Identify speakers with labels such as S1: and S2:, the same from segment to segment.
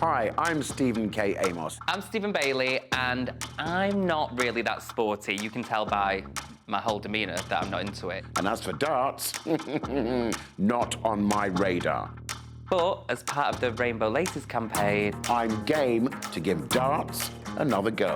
S1: Hi, I'm Stephen K. Amos.
S2: I'm Stephen Bailey, and I'm not really that sporty. You can tell by my whole demeanour that I'm not into it.
S1: And as for darts, not on my radar.
S2: But as part of the Rainbow Laces campaign,
S1: I'm game to give darts another go.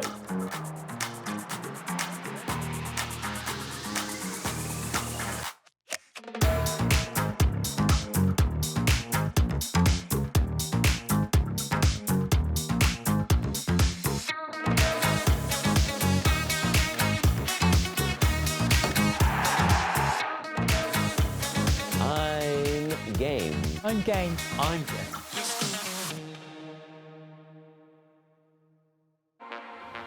S3: I'm game.
S4: I'm game.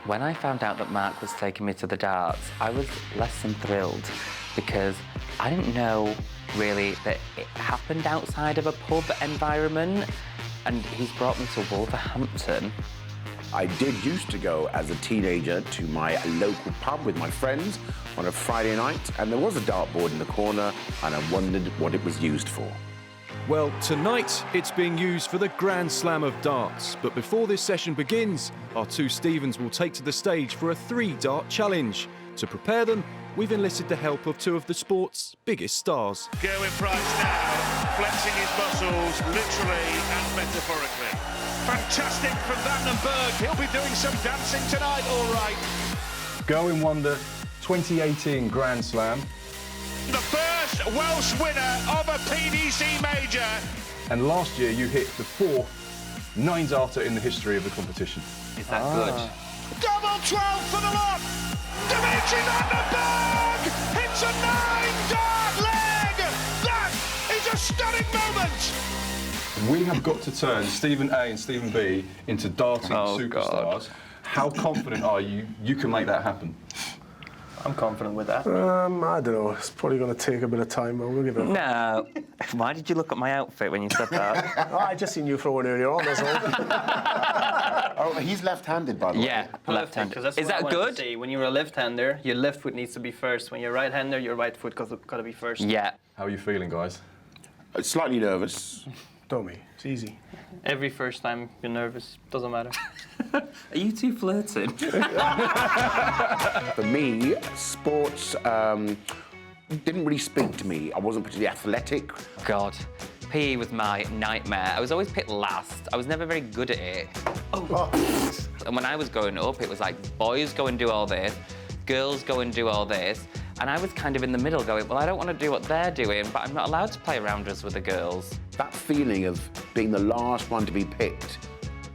S2: when I found out that Mark was taking me to the darts, I was less than thrilled because I didn't know really that it happened outside of a pub environment, and he's brought me to Wolverhampton.
S1: I did used to go as a teenager to my local pub with my friends on a Friday night, and there was a dartboard in the corner, and I wondered what it was used for.
S5: Well, tonight it's being used for the Grand Slam of darts. But before this session begins, our two Stephens will take to the stage for a 3-dart challenge. To prepare them, we've enlisted the help of two of the sport's biggest stars.
S6: Gerwyn Price now, flexing his muscles, literally and metaphorically. Fantastic from Bergh. He'll be doing some dancing tonight, all right.
S7: Gerwyn won the 2018 Grand Slam.
S6: The first Welsh winner of a PDC major.
S7: And last year you hit the 4th 9-darter in the history of the competition.
S2: Is that good?
S6: Double 12 for the lot. Dimitri Bergh hits a 9-dart leg. That is a stunning moment.
S7: We have got to turn Stephen A and Stephen B into darting superstars.
S2: God.
S7: How confident are you can make that happen?
S3: I'm confident with that.
S8: I don't know. It's probably going to take a bit of time, but we'll give it a
S2: No. Why did you look at my outfit when you said that?
S8: I just seen you throw one earlier on, that's all.
S1: Oh, he's left-handed, by the way.
S2: Yeah, left-handed.
S3: Because that's
S2: Is
S3: what I
S2: that
S3: wanted
S2: good?
S3: to see. When you're a left-hander, your left foot needs to be first. When you're a right-hander, your right foot got to be first.
S2: Yeah.
S7: How are you feeling, guys?
S1: Slightly nervous.
S8: Don't be. It's easy.
S3: Every first time you're nervous, doesn't matter.
S2: Are you two flirting?
S1: For me, sports didn't really speak to me. I wasn't particularly athletic.
S2: God, PE was my nightmare. I was always picked last. I was never very good at it. And when I was growing up, it was like, boys go and do all this, girls go and do all this, and I was kind of in the middle going, well, I don't want to do what they're doing, but I'm not allowed to play around us with the girls.
S1: That feeling of being the last one to be picked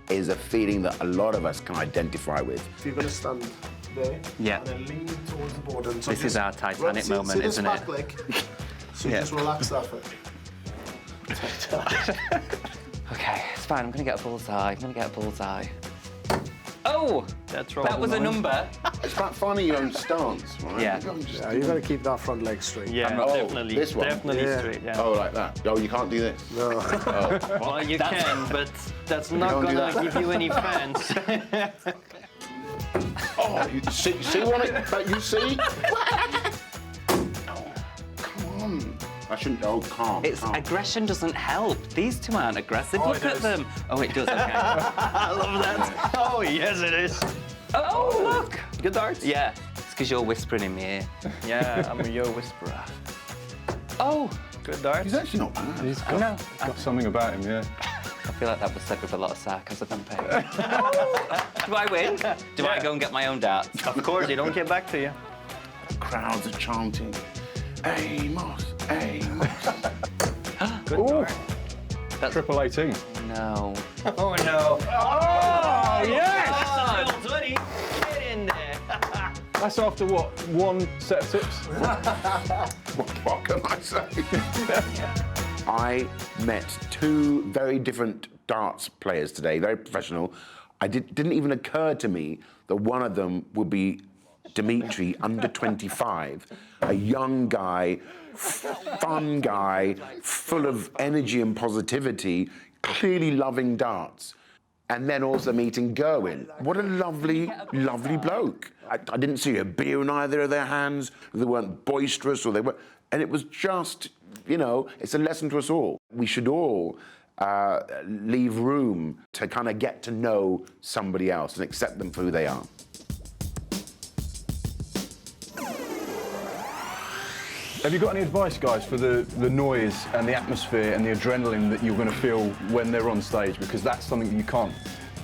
S1: is a feeling that a lot of us can identify with.
S8: If you're going to stand there,
S2: Yeah.
S8: and then lean towards the board. And
S2: This is our Titanic moment, isn't it?
S8: So you just relax that bit.
S2: Okay, it's fine. I'm going to get a bullseye. Oh!
S3: That's
S2: That was a number.
S1: It's about finding your own stance, right?
S2: Yeah.
S8: Yeah, you've got to keep that front leg straight.
S3: Yeah,
S1: Oh,
S3: definitely.
S1: this one?
S3: Definitely
S8: Yeah.
S3: straight, yeah.
S1: Oh, like that. Oh, you can't do this.
S8: No.
S1: Oh.
S3: Well, you can, but that's not
S1: don't do
S3: gonna
S1: that.
S3: give you any fans.
S1: Oh, you see what you see? Oh, come on. I shouldn't. Oh, calm.
S2: It's
S1: calm.
S2: aggression doesn't help. These two aren't aggressive.
S8: Oh,
S2: Look
S8: it
S2: at
S8: does.
S2: them. Oh, it does. Okay.
S3: I love that. Oh, yes, it is.
S2: Oh, look.
S3: Good darts?
S2: Yeah, it's because you're whispering in my ear.
S3: Yeah, I'm a yo whisperer.
S2: Oh,
S3: Good darts.
S1: He's actually not bad.
S7: He's
S2: I know.
S7: got something about him, yeah.
S2: I feel like that was said with a lot of sarcasm and pain. Do I win? Do I go and get my own darts?
S3: Of course, they don't get back to you.
S1: Crowds are chanting, Amos, Amos.
S3: Good dart.
S7: Triple 18.
S2: No.
S3: Oh, no.
S2: Oh, yes!
S3: That's a little 20. Get in there.
S7: That's after what, one set of tips?
S1: What can I say? I met two very different darts players today, very professional. Didn't even occur to me that one of them would be Dimitri, under 25, a young guy, fun guy, full of energy and positivity, clearly loving darts. And then also meeting Gerwyn. What a lovely, lovely bloke. I didn't see a beer in either of their hands. They weren't boisterous, and it was just, you know, it's a lesson to us all. We should all leave room to kind of get to know somebody else and accept them for who they are.
S7: Have you got any advice, guys, for the noise and the atmosphere and the adrenaline that you're going to feel when they're on stage? Because that's something that you can't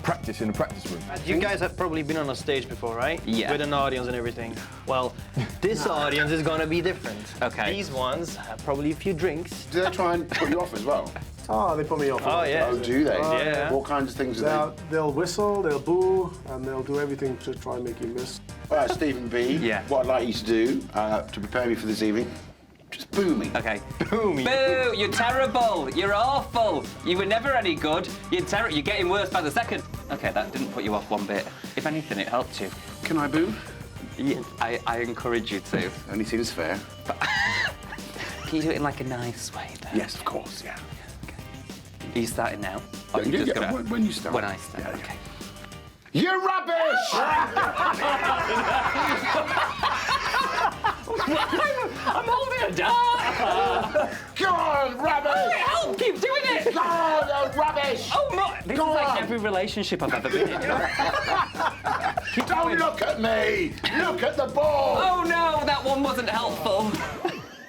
S7: practice in a practice room.
S3: You guys have probably been on a stage before, right?
S2: Yeah.
S3: With an audience and everything. Well, this audience is gonna be different.
S2: Okay.
S3: These ones have probably a few drinks.
S1: Do they try and put you off as well?
S8: Oh, they put me off.
S3: Oh, yeah.
S1: Oh, do they?
S3: Yeah.
S1: What kinds of things do they?
S8: They'll whistle, they'll boo, and they'll do everything to try and make you miss.
S1: All right, Stephen B.
S2: Yeah.
S1: What I'd like you to do to prepare me for this evening, just boo me.
S2: Okay.
S3: Boo me.
S2: Boo! You're terrible. You're awful. You were never any good. You're getting worse by the second. Okay, that didn't put you off one bit. If anything, it helped you.
S1: Can I boo?
S2: Yeah, I encourage you to.
S1: Only seems fair.
S2: Can you do it in like a nice way, though?
S1: Yes, of course, yeah.
S2: Are you starting now? Or are you
S1: Yeah,
S2: just
S1: yeah,
S2: gonna...
S1: when you start.
S2: When I start,
S1: Yeah, yeah.
S2: okay.
S1: You're rubbish!
S2: I'm holding a dart!
S1: Go on, rubbish!
S2: Help! Keep doing it!
S1: Go on, you're rubbish!
S2: Oh, my! This
S1: Go
S2: is like
S1: on.
S2: every relationship I've ever been in.
S1: Don't look at me! Look at the ball!
S2: Oh, no, that one wasn't helpful.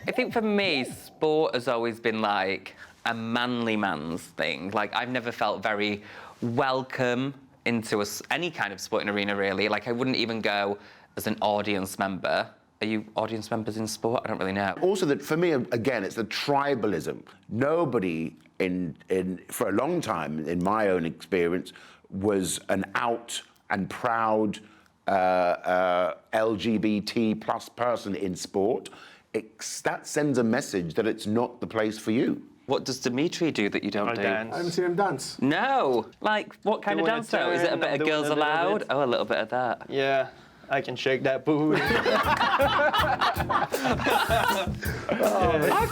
S2: I think for me, sport has always been like a manly man's thing. Like, I've never felt very welcome into any kind of sporting arena, really. Like, I wouldn't even go as an audience member. Are you audience members in sport? I don't really know.
S1: Also, that for me, again, it's the tribalism. Nobody for a long time, in my own experience, was an out and proud LGBT plus person in sport. That sends a message that it's not the place for you.
S2: What does Dimitri do that you don't do?
S3: Dance.
S8: I haven't seen him dance.
S2: No. Like, what kind of
S3: Doing a
S2: dance though? Is it a
S3: turn,
S2: bit
S3: I'm
S2: of
S3: doing
S2: Girls
S3: a little
S2: Aloud?
S3: bit.
S2: Oh, a little bit of that.
S3: Yeah, I can shake that booty.
S2: I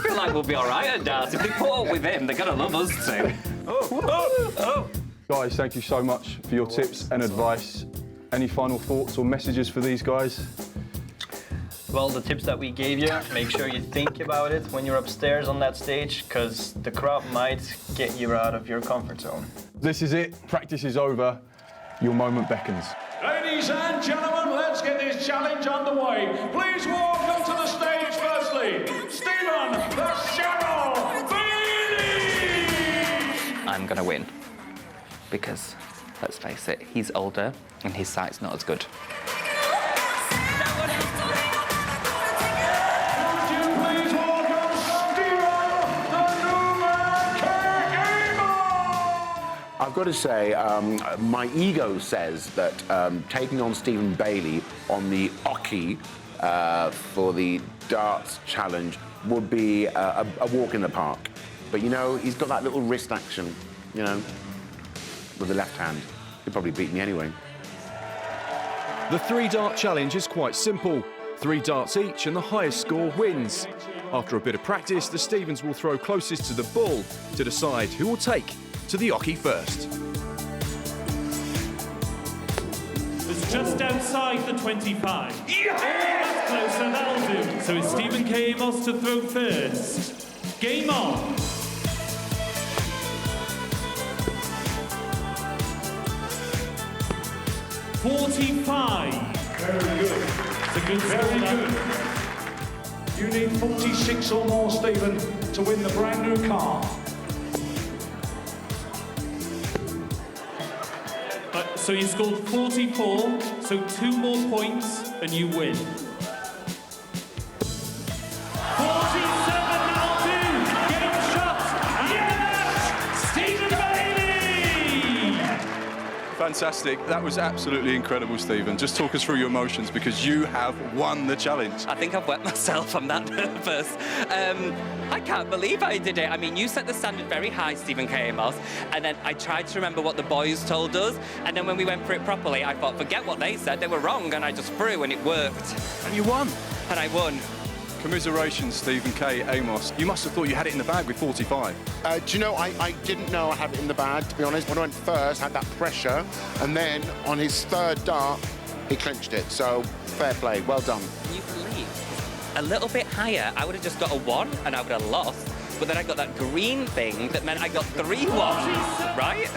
S2: feel like we'll be all right at dance. If they put up with him, they're gonna love us too.
S7: Guys, thank you so much for your tips and advice. Any final thoughts or messages for these guys?
S3: Well, the tips that we gave you, make sure you think about it when you're upstairs on that stage, because the crowd might get you out of your comfort zone.
S7: This is it. Practice is over. Your moment beckons.
S6: Ladies and gentlemen, let's get this challenge underway. Please welcome to the stage, firstly, Stephen the Shadow Bailey!
S2: I'm gonna win. Because, let's face it, he's older and his sight's not as good.
S6: Would you please welcome Stephen the Newman King Amos!
S1: I've got to say, my ego says that taking on Stephen Bailey on the Oki for the darts challenge would be a walk in the park. But you know, he's got that little wrist action, you know, with the left hand. He'd probably beat me anyway.
S5: The 3-dart challenge is quite simple. 3 darts each and the highest score wins. After a bit of practice, the Stephens will throw closest to the ball to decide who will take to the Oki first.
S4: It's just outside the 25. Yeah! That's closer, that'll do. So it's Stephen K. Amos to throw first. Game on. .45.
S6: Very good.
S4: It's a good score.
S6: Very
S4: that.
S6: good. You need 46 or more, Stephen, to win the brand new car.
S4: So you scored 44, so 2 more points and you win. 47 that'll do. Game shot. Yes! Stephen Bailey!
S7: Fantastic. That was absolutely incredible, Stephen. Just talk us through your emotions because you have won the challenge.
S2: I think I've wet myself, I'm that nervous. I can't believe I did it. I mean, you set the standard very high, Stephen K. Amos, and then I tried to remember what the boys told us, and then when we went for it properly, I thought, forget what they said, they were wrong, and I just threw, and it worked.
S7: And you won.
S2: And I won.
S7: Commiserations, Stephen K. Amos. You must have thought you had it in the bag with 45.
S1: Do you know, I didn't know I had it in the bag, to be honest. When I went first, I had that pressure, and then on his 3rd dart, he clinched it. So, fair play, well done.
S2: Can you believe? A little bit higher, I would have just got a 1 and I would have lost. but then I got that green thing that meant I got 3 wands, right?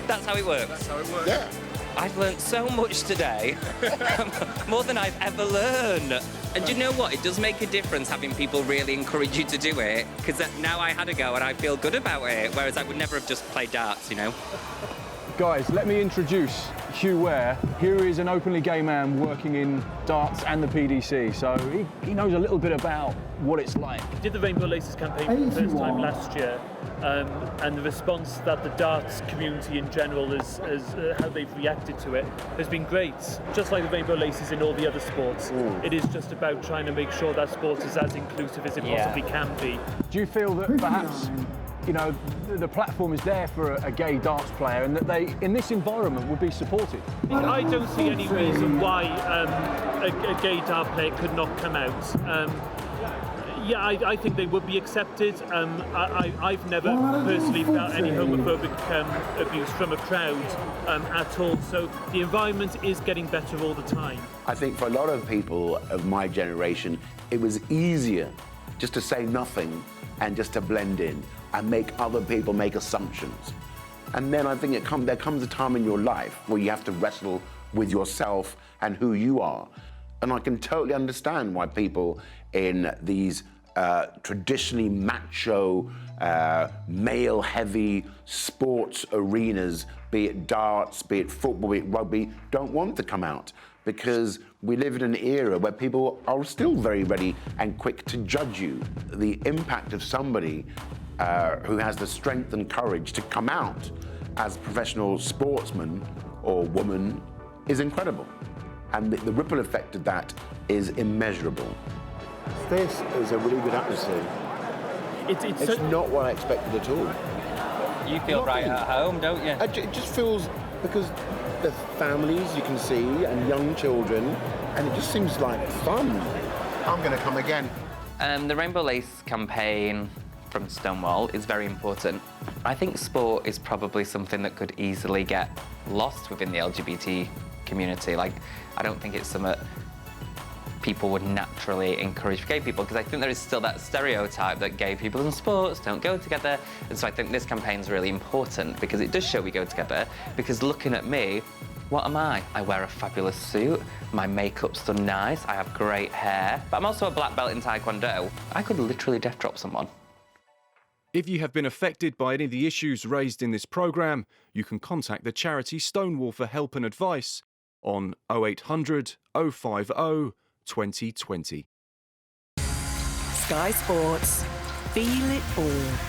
S2: That's how it works.
S1: Yeah.
S2: I've learned so much today, more than I've ever learned. And do you know what? It does make a difference having people really encourage you to do it, because now I had a go and I feel good about it, whereas I would never have just played darts, you know?
S7: Guys, let me introduce Hugh Ware. Hugh is an openly gay man working in darts and the PDC, so he knows a little bit about what it's like.
S4: We did the Rainbow Laces campaign for the first time last year, and the response that the darts community in general has how they've reacted to it has been great. Just like the Rainbow Laces in all the other sports, it is just about trying to make sure that sport is as inclusive as it possibly can be.
S7: Do you feel that perhaps, you know, the platform is there for a gay darts player and that they, in this environment, would be supported?
S4: I don't see any reason why a gay dart player could not come out. Yeah, I think they would be accepted. I've never personally felt any homophobic abuse from a crowd at all. So the environment is getting better all the time.
S1: I think for a lot of people of my generation, it was easier just to say nothing and just to blend in and make other people make assumptions. And then I think there comes a time in your life where you have to wrestle with yourself and who you are. And I can totally understand why people in these traditionally macho, male-heavy sports arenas, be it darts, be it football, be it rugby, don't want to come out, because we live in an era where people are still very ready and quick to judge you. The impact of somebody who has the strength and courage to come out as a professional sportsman or woman is incredible. And the ripple effect of that is immeasurable.
S8: This is a really good atmosphere. It's not what I expected at all.
S2: You feel right at home, don't you?
S8: It just feels, because the families you can see and young children, and it just seems like fun.
S1: I'm going to come again.
S2: The Rainbow Lace campaign from Stonewall is very important. I think sport is probably something that could easily get lost within the LGBT community. Like, I don't think it's something people would naturally encourage for gay people, because I think there is still that stereotype that gay people and sports don't go together. And so I think this campaign is really important, because it does show we go together. Because looking at me, what am I? I wear a fabulous suit, my makeup's done nice, I have great hair, but I'm also a black belt in Taekwondo. I could literally death drop someone.
S5: If you have been affected by any of the issues raised in this programme, you can contact the charity Stonewall for help and advice on 0800 050 2020.
S9: Sky Sports. Feel it all.